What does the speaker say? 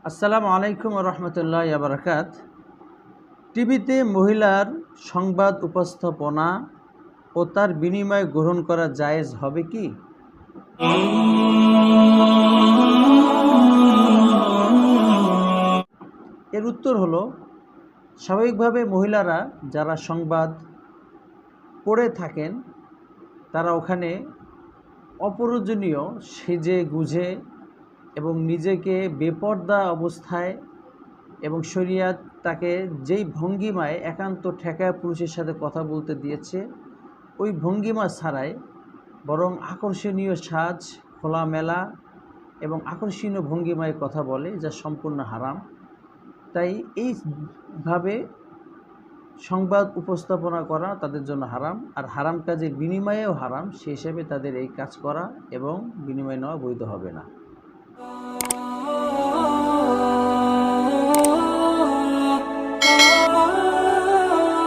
আসসালামু আলাইকুম রহমতুল্লাহ বারাকাত। টিভিতে মহিলার সংবাদ উপস্থাপনা ও তার বিনিময় গ্রহণ করা জায়েজ হবে কি? এর উত্তর হলো, স্বাভাবিকভাবে মহিলারা যারা সংবাদ পড়ে থাকেন তারা ওখানে অপ্রয়োজনীয় সেজে গুজে এবং নিজেকে বেপর্দা অবস্থায় এবং শরিয়াত তাকে যেই ভঙ্গিমায় একান্ত ঠেকায় পুরুষের সাথে কথা বলতে দিয়েছে ওই ভঙ্গিমা ছাড়াই বরং আকর্ষণীয় সাজ, খোলামেলা এবং আকর্ষণীয় ভঙ্গিমায় কথা বলে, যা সম্পূর্ণ হারাম। তাই এইভাবে সংবাদ উপস্থাপনা করা তাদের জন্য হারাম, আর হারাম কাজের বিনিময়েও হারাম। সেই হিসাবে তাদের এই কাজ করা এবং বিনিময় নেওয়া বৈধ হবে না।